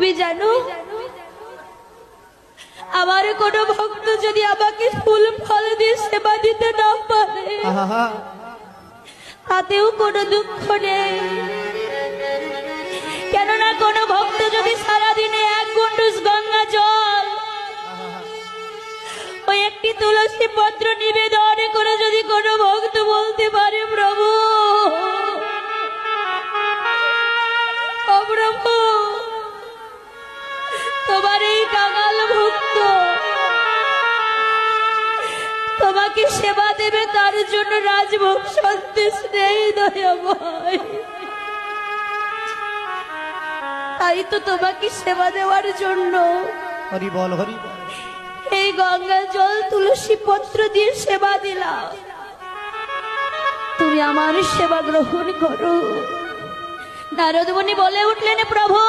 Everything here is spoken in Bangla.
তুমি জানো আমার কোনো ভক্ত যদি আমাকে ফুল ফল দিয়ে সেবা দিতে না পারে তাতেও কোনো দুঃখ নেই। কেননা কোনো ভক্ত যদি সারাদিনে 1 গন্ডুস গঙ্গা জল ওই একটি তুলসী পত্র নিবেদন করে যদি কোনো ভক্ত বলতে পারে প্রভু ও প্রভু তোমার এই কাঙাল ভক্ত তোমাকে সেবা দেবে, তার জন্য রাজভোগ সন্তুষ নেই দয়াময়। তাই তো তোমাকে সেবা দেওয়ার জন্য হরি বল হরি বল এই গঙ্গা জল তুলসী পত্র দিয়ে সেবা দিলাম। তুমি আমার সেবা গ্রহণ করো। নারদ মুনি বলে উঠলেন, প্রভু